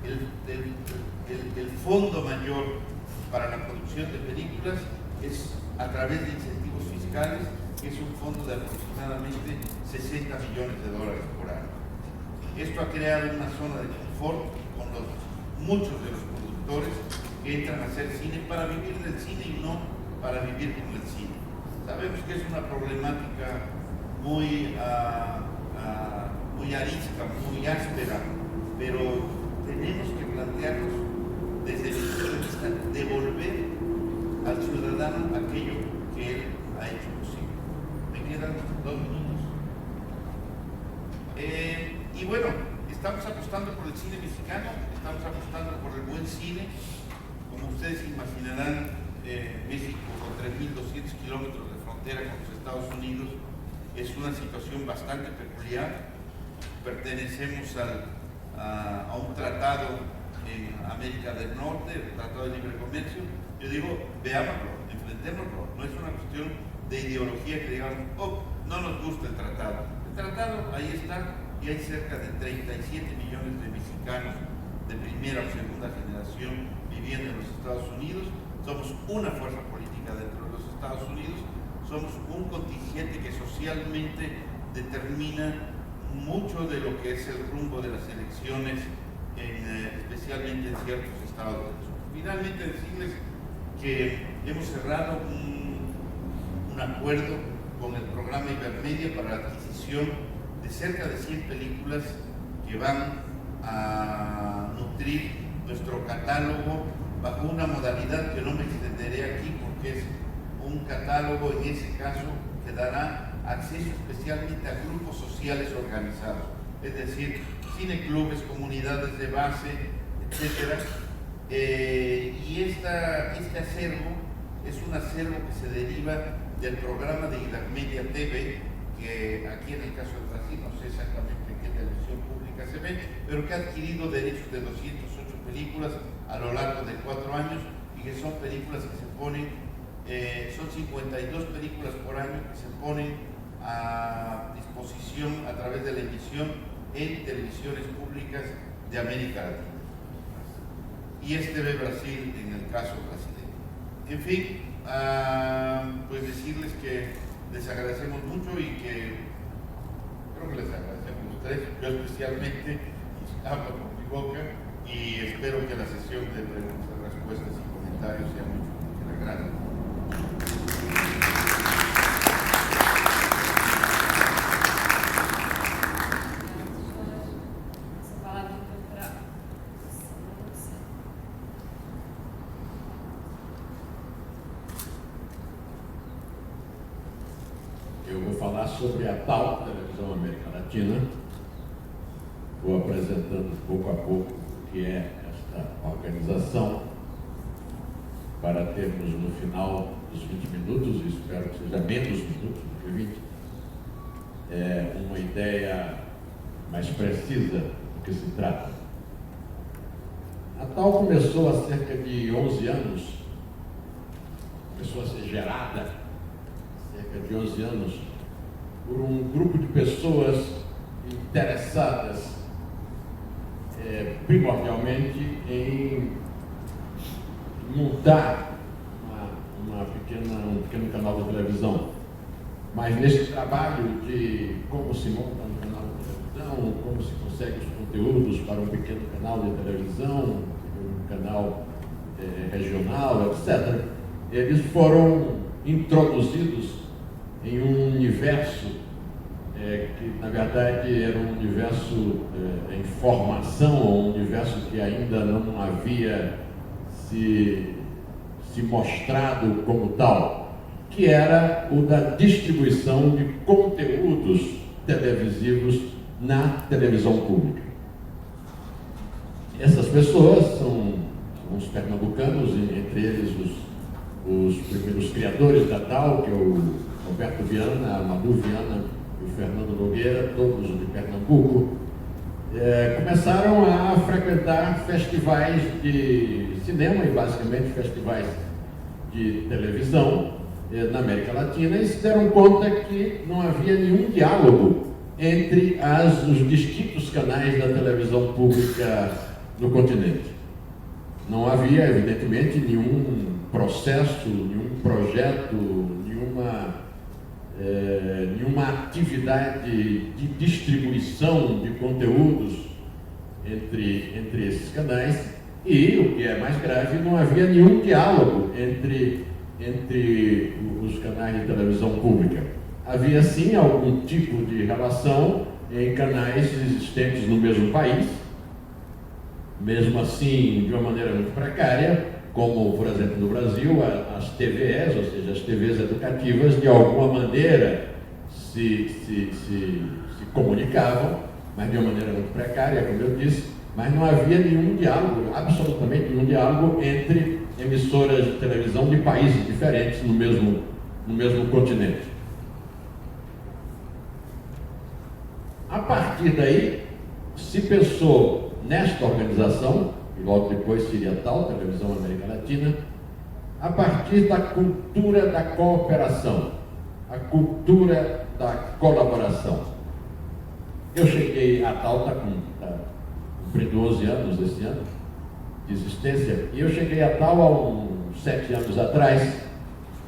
el fondo mayor para la producción de películas es a través de incentivos fiscales, que es un fondo de aproximadamente 60 millones de dólares por año. Esto ha creado una zona de confort con muchos de los productores que entran a hacer cine para vivir del cine y no para vivir con el cine. Sabemos que es una problemática muy arisca, muy áspera, pero tenemos que plantearnos desde el punto de vista devolver al ciudadano aquello que él ha hecho posible. Me quedan 2 minutos. Y bueno, estamos apostando por el cine mexicano, estamos apostando por el buen cine. Como ustedes imaginarán, México con 3.200 kilómetros de frontera con los Estados Unidos es una situación bastante peculiar. Pertenecemos a un tratado en América del Norte, el Tratado de Libre Comercio. Yo digo, veámoslo, enfrentémoslo. No es una cuestión de ideología que digamos, oh, no nos gusta el tratado. El tratado ahí está y hay cerca de 37 millones de mexicanos de primera o segunda generación viviendo en los Estados Unidos. Somos una fuerza política dentro de los Estados Unidos. Somos un contingente que socialmente determina mucho de lo que es el rumbo de las elecciones, especialmente en ciertos estados. Finalmente, decirles que hemos cerrado un acuerdo con el programa Ibermedia para la adquisición de cerca de 100 películas que van a nutrir nuestro catálogo bajo una modalidad que no me extenderé aquí porque es un catálogo, en ese caso, que dará acceso especialmente a grupos sociales organizados, es decir, cineclubes, comunidades de base, etc. Y este acervo es un acervo que se deriva del programa de Ibermedia TV, que aquí en el caso de Brasil no sé exactamente en qué televisión pública se ve, pero que ha adquirido derechos de 208 películas a lo largo de 4 años y que son películas que se ponen, son 52 películas por año que se ponen a disposición a través de la emisión en televisiones públicas de América Latina. Y ve Brasil en el caso brasileño. En fin, pues decirles que les agradecemos mucho y que creo que les agradecemos a ustedes, yo especialmente hablo por mi boca y espero que la sesión de preguntas, respuestas y comentarios sea mucho que les agrade. Eu vou falar sobre a TAL, Televisão América Latina. Vou apresentando pouco a pouco o que é esta organização, para termos no final dos 20 minutos, e espero que seja menos minutos do que 20, uma ideia mais precisa do que se trata. A TAL começou há cerca de 11 anos, começou a ser gerada cerca de 11 anos, por um grupo de pessoas interessadas primordialmente em montar um pequeno canal de televisão. Mas nesse trabalho de como se monta um canal de televisão, como se consegue os conteúdos para um pequeno canal de televisão, um canal regional, etc., eles foram introduzidos em um universo que, na verdade, era um universo em formação, um universo que ainda não havia se mostrado como tal, que era o da distribuição de conteúdos televisivos na televisão pública. Essas pessoas são os pernambucanos, entre eles os primeiros criadores da TAL, que é o Roberto Viana, a Madu Viana e o Fernando Nogueira, todos de Pernambuco, começaram a frequentar festivais de cinema e basicamente festivais de televisão na América Latina e se deram conta que não havia nenhum diálogo entre os distintos canais da televisão pública no continente. Não havia, evidentemente, nenhum processo, nenhum projeto, nenhuma atividade de distribuição de conteúdos entre esses canais e, o que é mais grave, não havia nenhum diálogo entre os canais de televisão pública. Havia, sim, algum tipo de relação em canais existentes no mesmo país, mesmo assim de uma maneira muito precária, como, por exemplo, no Brasil, as TVEs, ou seja, as TVs educativas, de alguma maneira se comunicavam, mas de uma maneira muito precária, como eu disse, mas não havia nenhum diálogo, absolutamente nenhum diálogo entre emissoras de televisão de países diferentes no mesmo continente. A partir daí, se pensou nesta organização, e logo depois seria tal, Televisão América Latina, a partir da cultura da cooperação, a cultura da colaboração. Eu cheguei a tal, cumpri 12 anos esse ano de existência, e eu cheguei a tal há uns 7 anos atrás,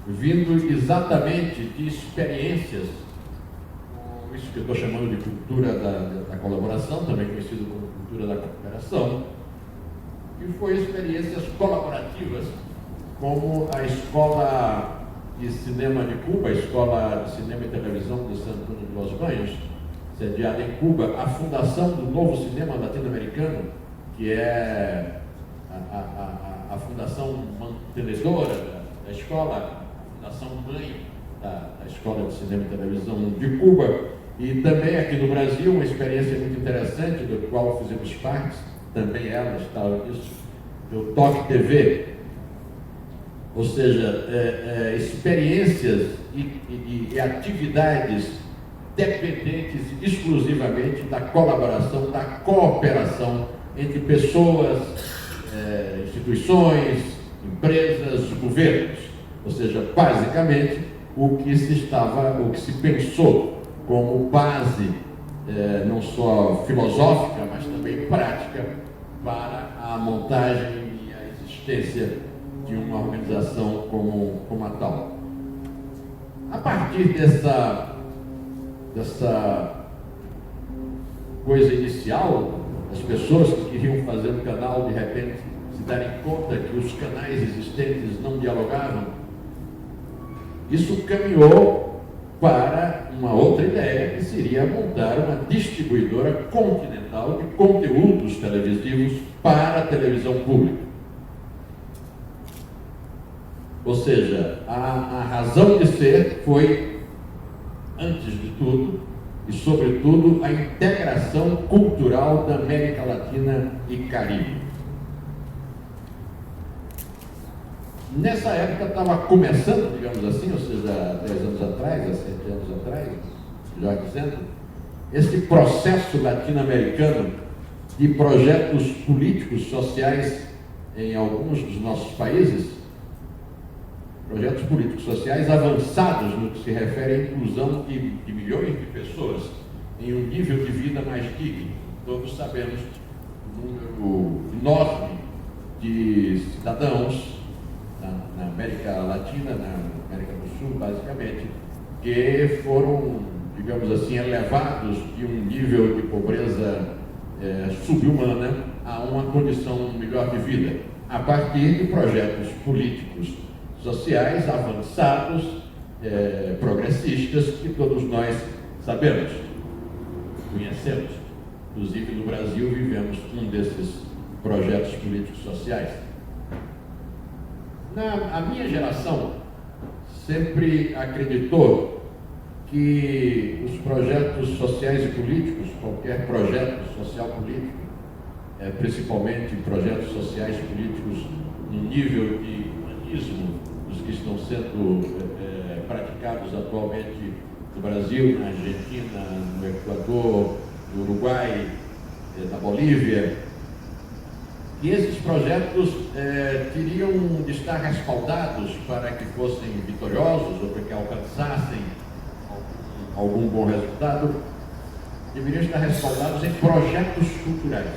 vindo exatamente de experiências, isso que eu estou chamando de cultura da colaboração, também conhecido como cultura da cooperação, que foi experiências colaborativas, como a Escola de Cinema de Cuba, a Escola de Cinema e Televisão de Santo Antônio de Los Baños, sediada em Cuba, a fundação do novo cinema latino-americano, que é a fundação mantenedora da escola, a fundação mãe da Escola de Cinema e Televisão de Cuba, e também aqui no Brasil, uma experiência muito interessante, do qual fizemos parte, também ela estava nisso, do Toque TV, ou seja, experiências e atividades dependentes exclusivamente da colaboração, da cooperação entre pessoas, instituições, empresas, governos. Ou seja, basicamente, o que se pensou como base, não só filosófica, mas também prática, para a montagem e a existência de uma organização como a tal. A partir dessa coisa inicial, as pessoas que queriam fazer um canal, de repente, se darem conta que os canais existentes não dialogavam, isso caminhou para uma outra ideia, que seria montar uma distribuidora continental de conteúdos televisivos para a televisão pública. Ou seja, a razão de ser foi, antes de tudo, e sobretudo, a integração cultural da América Latina e Caribe. Nessa época estava começando, digamos assim, ou seja, há 10 anos atrás, há 7 anos atrás, melhor dizendo, esse processo latino-americano de projetos políticos, sociais em alguns dos nossos países, projetos políticos sociais avançados no que se refere à inclusão de milhões de pessoas em um nível de vida mais digno. Todos sabemos o número enorme de cidadãos na América Latina, na América do Sul, basicamente, que foram, digamos assim, elevados de um nível de pobreza subhumana a uma condição melhor de vida, a partir de projetos políticos sociais avançados, progressistas, que todos nós sabemos, conhecemos. Inclusive, no Brasil, vivemos um desses projetos políticos sociais. A minha geração sempre acreditou que os projetos sociais e políticos, qualquer projeto social político, principalmente projetos sociais e políticos no nível de humanismo, os que estão sendo praticados atualmente no Brasil, na Argentina, no Equador, no Uruguai, na Bolívia, e esses projetos teriam de estar respaldados para que fossem vitoriosos ou para que alcançassem algum bom resultado, deveriam estar respaldados em projetos culturais.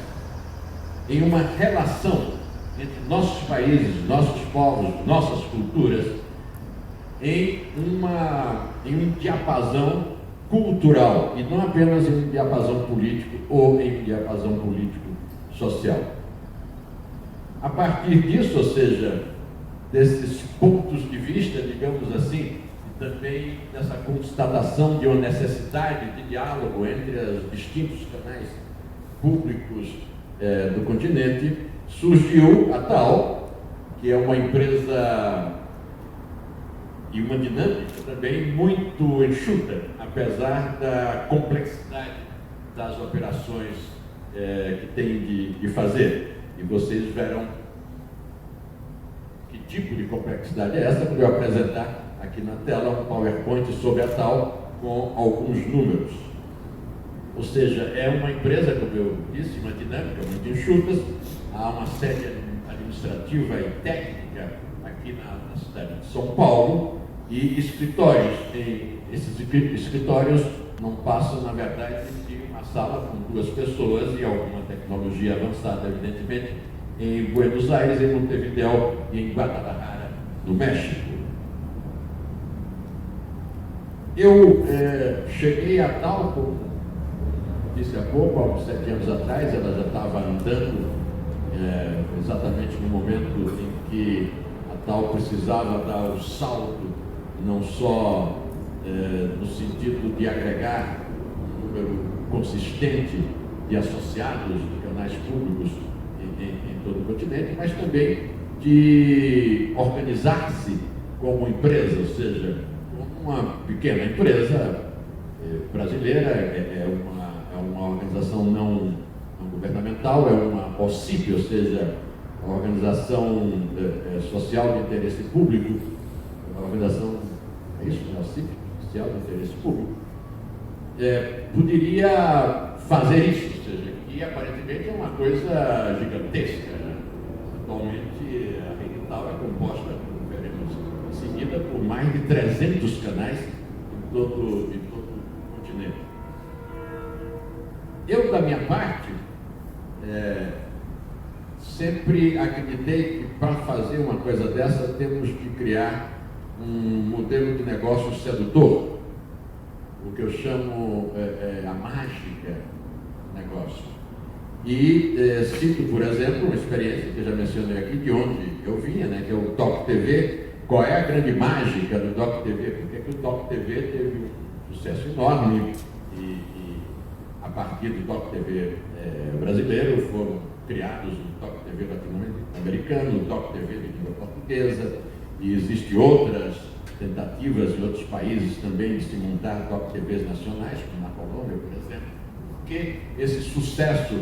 em uma relação entre nossos países, nossos povos, nossas culturas, em um diapasão cultural, e não apenas em um diapasão político ou em um diapasão político-social. A partir disso, ou seja, desses pontos de vista, digamos assim, e também dessa constatação de uma necessidade de diálogo entre os distintos canais públicos do continente, surgiu a TAL, que é uma empresa e uma dinâmica também muito enxuta, apesar da complexidade das operações que tem de fazer. E vocês verão que tipo de complexidade é essa quando eu apresentar aqui na tela um PowerPoint sobre a TAL com alguns números. Ou seja, é uma empresa, como eu disse, uma dinâmica muito enxuta. Há uma sede administrativa e técnica aqui na cidade de São Paulo e escritórios. Esses escritórios não passam, na verdade, de uma sala com 2 pessoas e alguma tecnologia avançada, evidentemente, em Buenos Aires, em Montevideo e em Guadalajara, no México. Eu cheguei a TAL, como disse há pouco, há uns 7 anos atrás, ela já estava andando exatamente no momento em que a TAL precisava dar o salto, não só no sentido de agregar um número consistente de associados de canais públicos em todo o continente, mas também de organizar-se como empresa, ou seja, uma pequena empresa brasileira, é uma organização não governamental, é uma OCIP, ou seja, uma organização social de interesse público, uma organização, é isso, né? OCIP, social de interesse público, poderia fazer isso, ou seja, que aparentemente é uma coisa gigantesca, né? Atualmente a rede TAL é composta, como veremos em seguida, por mais de 300 canais em todo o continente. Eu, da minha parte, sempre acreditei que para fazer uma coisa dessa temos que criar um modelo de negócio sedutor, o que eu chamo a mágica negócio. E cito, por exemplo, uma experiência que eu já mencionei aqui, de onde eu vinha, né, que é o Toque TV. Qual é a grande mágica do Toque TV? Porque que o Toque TV teve um sucesso enorme e a partir do Toque TV brasileiro foram criados o Toque TV latino-americano, o Toque TV de língua portuguesa, e existem outras tentativas em outros países também de se montar Toque TVs nacionais, como na Colômbia, por exemplo, porque esse sucesso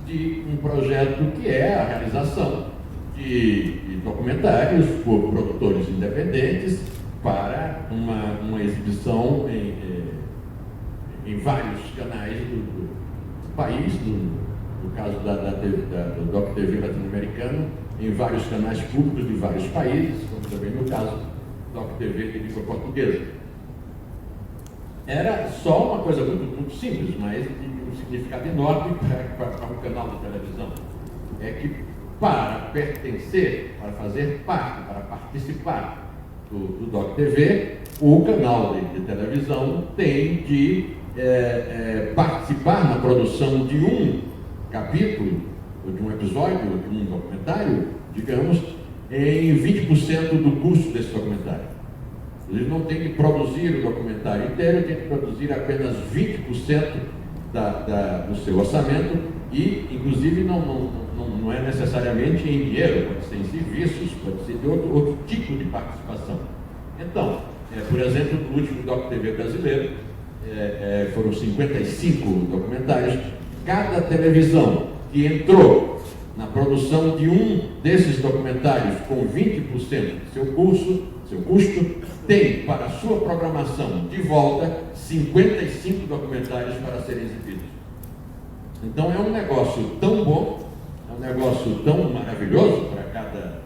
de um projeto que é a realização de documentários por produtores independentes para uma exibição em vários canais do país, no caso do Doc TV latino-americano, em vários canais públicos de vários países, como também no caso do Doc TV de língua portuguesa. Era só uma coisa muito simples, mas de um significado enorme para um canal de televisão. É que para pertencer, para fazer parte, para participar do Doc TV, o canal de televisão tem de participar na produção de um capítulo, ou de um episódio, ou de um documentário, digamos, em 20% do custo desse documentário. Ele não tem que produzir o documentário inteiro, tem que produzir apenas 20% do seu orçamento e, inclusive, não é necessariamente em dinheiro, pode ser em serviços, pode ser de outro tipo de participação. Então, por exemplo, no último Doc TV brasileiro, foram 55 documentários. Cada televisão que entrou na produção de um desses documentários com 20% do seu custo, tem para a sua programação de volta 55 documentários para serem exibidos. Então é um negócio tão bom, é um negócio tão maravilhoso para cada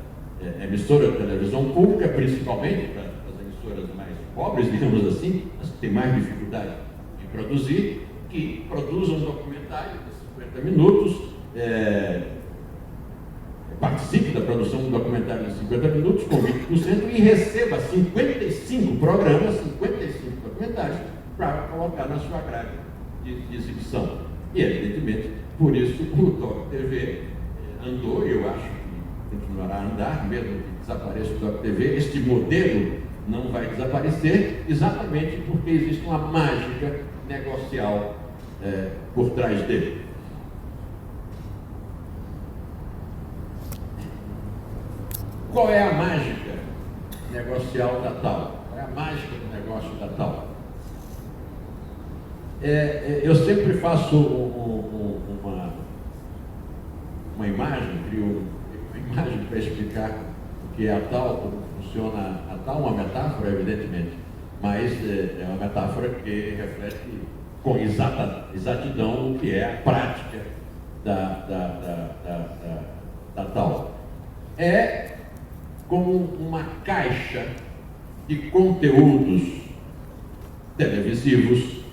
emissora de televisão pública, principalmente para as emissoras mais pobres, digamos assim, as que têm mais dificuldade em produzir, que produzam um documentário de 50 minutos, produção de um documentário de 50 minutos com 20% e receba 55 programas, 55 documentários para colocar na sua grade de exibição. E, evidentemente, por isso o Doc TV andou, e eu acho que continuará a andar, mesmo que desapareça o Doc TV. Este modelo não vai desaparecer, exatamente porque existe uma mágica negocial por trás dele. Qual é a mágica negocial da tal? Qual é a mágica do negócio da tal? Eu sempre faço uma imagem, crio uma imagem para explicar o que é a tal, como funciona a tal, uma metáfora, evidentemente, mas é uma metáfora que reflete com exatidão o que é a prática da tal. É como uma caixa de conteúdos televisivos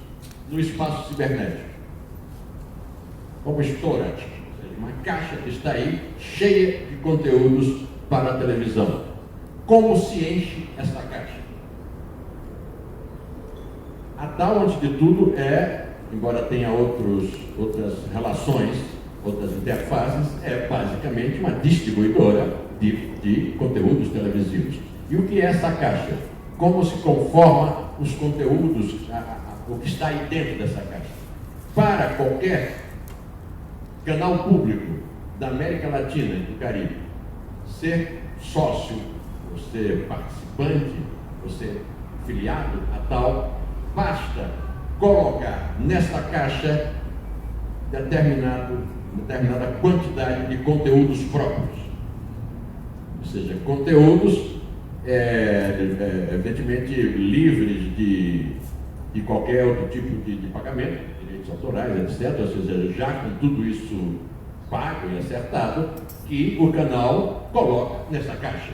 no espaço cibernético, como storage, ou seja, uma caixa que está aí cheia de conteúdos para a televisão. Como se enche essa caixa? A tal, antes de tudo, embora tenha outras relações, outras interfaces, é basicamente uma distribuidora de conteúdos televisivos. E o que é essa caixa? Como se conforma os conteúdos, o que está aí dentro dessa caixa? Para qualquer canal público da América Latina e do Caribe ser sócio, ou ser participante, ou ser filiado a tal, basta colocar nessa caixa determinada quantidade de conteúdos próprios. Ou seja, conteúdos evidentemente livres de qualquer outro tipo de pagamento, direitos autorais, etc. Ou seja, já com tudo isso pago e acertado, que o canal coloca nessa caixa.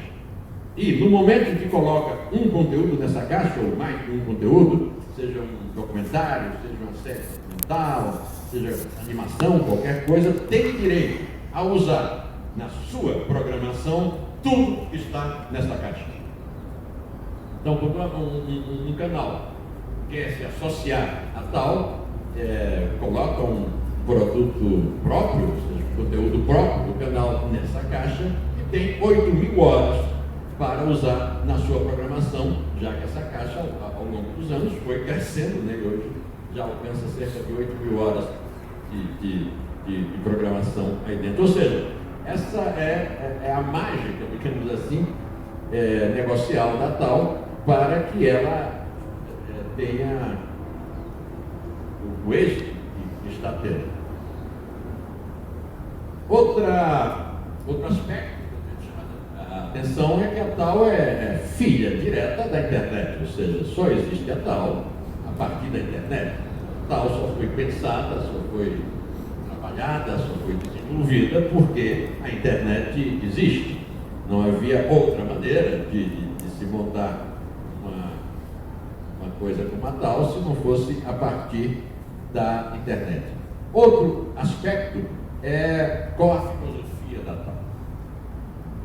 E no momento em que coloca um conteúdo nessa caixa, ou mais de um conteúdo, seja um documentário, seja uma série documental, seja animação, qualquer coisa, tem direito a usar na sua programação tudo que está nessa caixa. Então, quando um canal quer se associar a tal, coloca um produto próprio, ou seja, um conteúdo próprio do canal nessa caixa e tem 8.000 horas para usar na sua programação, já que essa caixa, ao longo dos anos, foi crescendo, né? E hoje já alcança cerca de 8.000 horas de programação aí dentro. Ou seja, essa é a mágica, digamos assim, negocial da tal, para que ela tenha o êxito que está tendo. Outro aspecto que chama a atenção é que a tal é filha direta da internet, ou seja, só existe a tal a partir da internet. A tal só foi pensada, só foi trabalhada, só foi desenvolvida porque a internet existe. Não havia outra maneira de se montar uma coisa como a tal se não fosse a partir da internet. Outro aspecto é qual a filosofia da tal.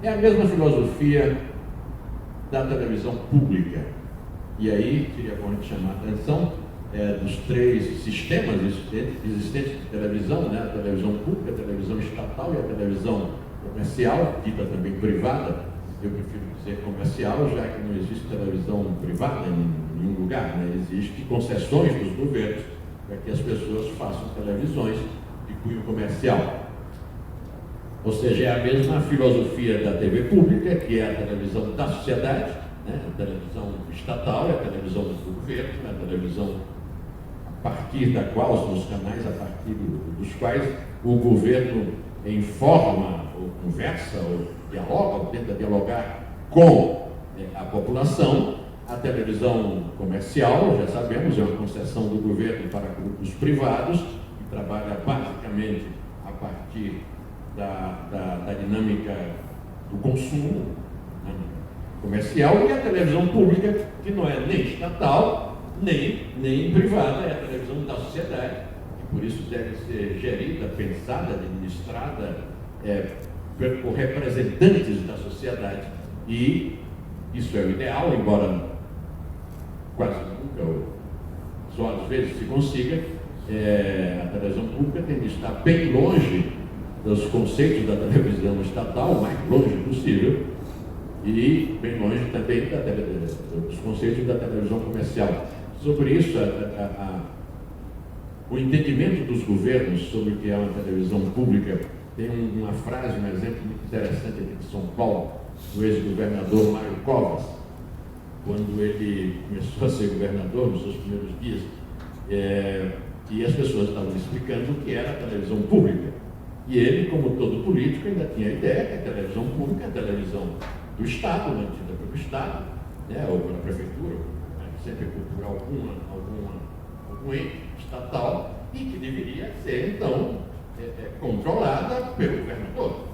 É a mesma filosofia da televisão pública. E aí seria bom de chamar a atenção dos três sistemas existentes de televisão, né? A televisão pública, a televisão estatal e a televisão comercial, dita também privada. Eu prefiro dizer comercial, já que não existe televisão privada em nenhum lugar, né? Existem concessões dos governos para que as pessoas façam televisões de cunho comercial. Ou seja, é a mesma filosofia da TV pública, que é a televisão da sociedade, né? A televisão estatal é a televisão do governo, a televisão a partir da qual, são os canais a partir dos quais o governo informa, ou conversa, ou dialoga, ou tenta dialogar com a população. A televisão comercial, já sabemos, é uma concessão do governo para grupos privados, que trabalha basicamente a partir da dinâmica do consumo, né, comercial, e a televisão pública, que não é nem estatal, nem privada, é a televisão da sociedade, e por isso deve ser gerida, pensada, administrada por representantes da sociedade. E isso é o ideal, embora quase nunca, ou só às vezes se consiga. A televisão pública tem de estar bem longe dos conceitos da televisão estatal, o mais longe possível, e bem longe também dos conceitos da televisão comercial. Sobre isso, o entendimento dos governos sobre o que é uma televisão pública, tem uma frase, um exemplo muito interessante aqui de São Paulo, do ex-governador Mário Covas, quando ele começou a ser governador, nos seus primeiros dias, e as pessoas estavam explicando o que era a televisão pública. E ele, como todo político, ainda tinha a ideia que a televisão pública é a televisão do Estado, mantida pelo Estado, né, ou pela prefeitura, sempre por algum ente estatal, e que deveria ser, então, controlada pelo governador,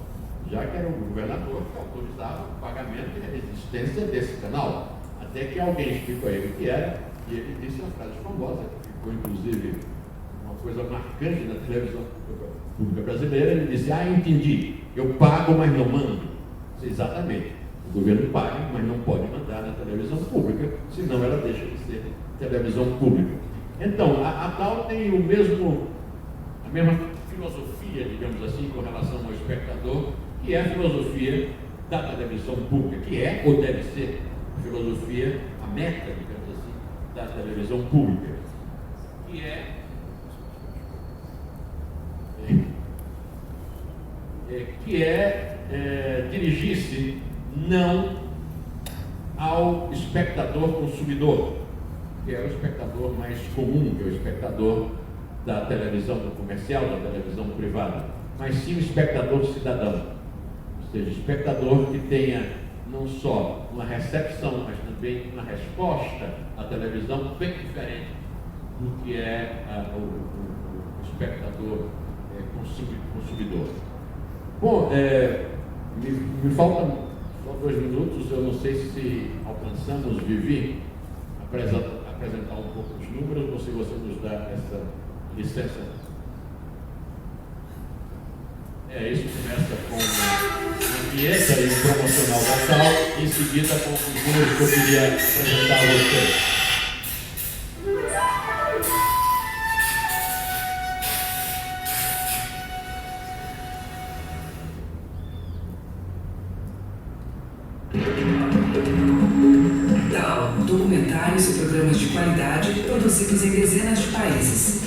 já que era o governador que autorizava o pagamento e a existência desse canal. Até que alguém explicou a ele o que era, e ele disse uma frase famosa, que ficou inclusive uma coisa marcante na televisão pública brasileira. Ele disse: entendi, eu pago, mas não mando. Exatamente, o governo paga, mas não pode mandar na televisão pública, senão ela deixa de ser televisão pública. Então, a tal tem a mesma filosofia, digamos assim, com relação ao espectador, que é a filosofia da televisão pública, que é, ou deve ser, a filosofia, a meta, digamos assim, da televisão pública, que é dirigir-se não ao espectador consumidor, que é o espectador mais comum, que é o espectador da televisão comercial, da televisão privada, mas sim o espectador cidadão, ou seja, espectador que tenha não só uma recepção, mas também uma resposta à televisão bem diferente do que é o espectador consumidor. Bom, me faltam só 2 minutos, eu não sei se alcançamos, Vivi, apresentar um pouco os números, ou se você nos dá essa licença. Isso começa com uma vinheta e um promocional da sala, em seguida com os números que eu queria apresentar a vocês. Documentários e programas de qualidade produzidos em dezenas de países.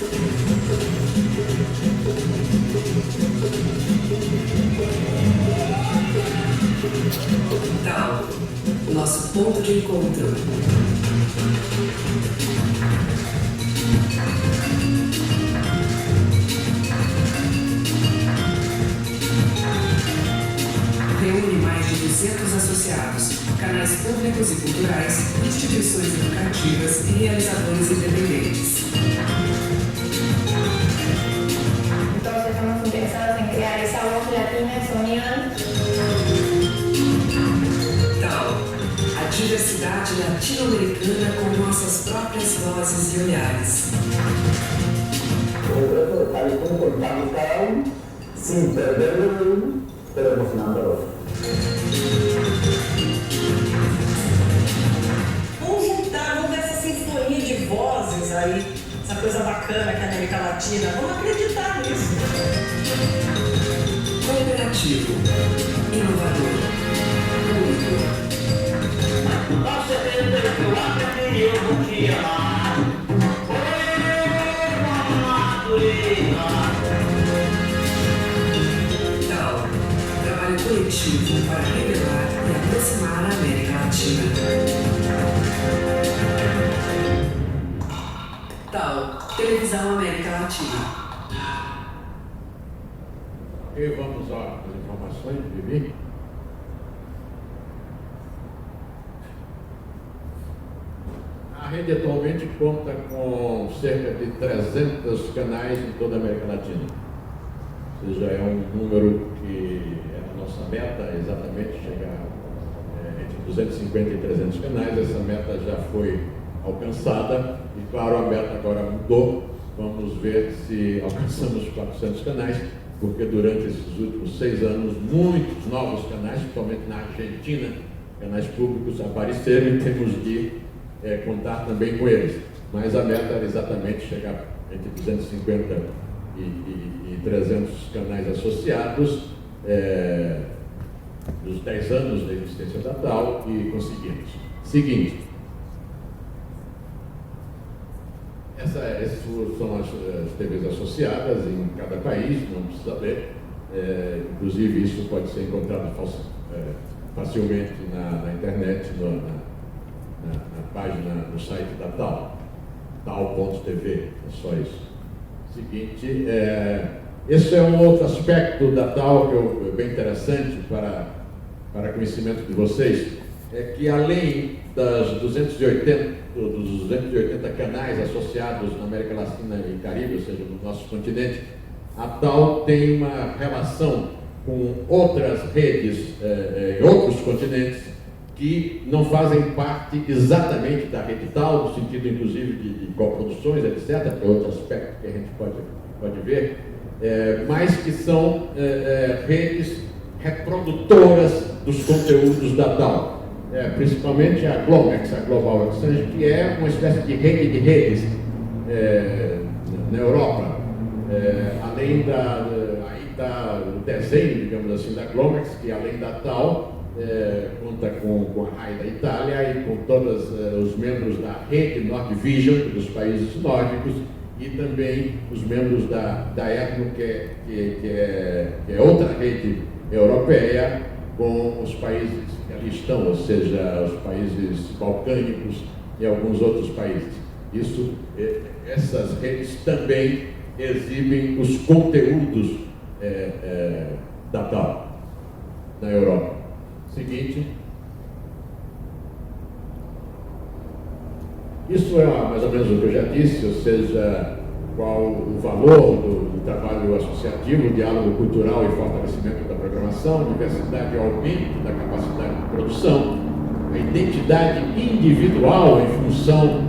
Tal, nosso ponto de encontro. Reúne mais de 200 associados, canais públicos e culturais, instituições educativas e realizadores independentes. Todos estamos interesados en crear esa voz latina, esa unión. Tal, a diversidade latino-americana com nossas próprias vozes e olhares. El reto de tal y como contamos cada uno, sin perder de uno, pero emocionando al otro. Vamos ver essa sinfonia de vozes aí, essa coisa bacana que é a América Latina. Vamos acreditar nisso. Cooperativo, inovador, único. Você tem que eu aprendi, eu vou te amar. Tal, trabalho coletivo para revelar e aproximar a América Latina. Tal, Televisão América Latina. E vamos às informações, Vivi. A rede atualmente conta com cerca de 300 canais em toda a América Latina. Ou seja, é um número que é a nossa meta, exatamente, chegar entre 250 e 300 canais. Essa meta já foi alcançada e, claro, a meta agora mudou. Vamos ver se alcançamos 400 canais. porque durante esses últimos 6 anos, muitos novos canais, principalmente na Argentina, canais públicos apareceram e temos de contar também com eles. Mas a meta era exatamente chegar entre 250 e 300 canais associados dos 10 anos da existência da TAL, e conseguimos. Seguinte, essas são as TVs associadas em cada país, não precisa ler. Inclusive, isso pode ser encontrado facilmente na internet, na página, no site da TAL, tal.tv, é só isso. Seguinte, esse é um outro aspecto da TAL que é bem interessante para conhecimento de vocês, é que além dos 280 canais associados na América Latina e Caribe, ou seja, no nosso continente, a TAL tem uma relação com outras redes em outros continentes que não fazem parte exatamente da rede TAL, no sentido inclusive de coproduções, etc., que é outro aspecto que a gente pode ver, mas que são redes reprodutoras dos conteúdos da TAL. Principalmente a Glomex, a Global Exchange, que é uma espécie de rede de redes na Europa. Além aí está o desenho, digamos assim, da Glomex, que além da TAL, conta com a RAI da Itália e com todos os membros da rede Nordvision dos países nórdicos, e também os membros da ETNO, que é outra rede europeia, com os países que ali estão, ou seja, os países balcânicos e alguns outros países. Essas redes também exibem os conteúdos da TAL na Europa. Seguinte. Isso é mais ou menos o que eu já disse, ou seja, qual o valor do trabalho associativo, o diálogo cultural e fortalecimento da programação, diversidade e aumento da capacidade de produção, a identidade individual em função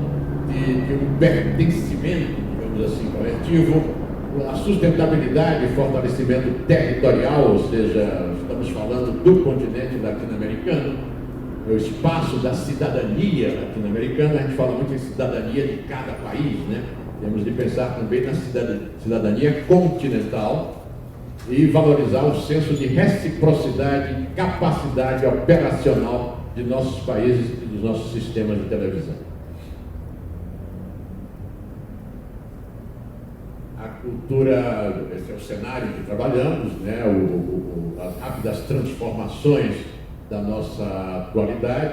de um pertencimento, digamos assim, coletivo, a sustentabilidade e fortalecimento territorial, ou seja, estamos falando do continente latino-americano, o espaço da cidadania latino-americana. A gente fala muito em cidadania de cada país, né? Temos de pensar também na cidadania continental e valorizar o senso de reciprocidade e capacidade operacional de nossos países e dos nossos sistemas de televisão. A cultura, esse é o cenário que trabalhamos, né? As rápidas transformações da nossa atualidade.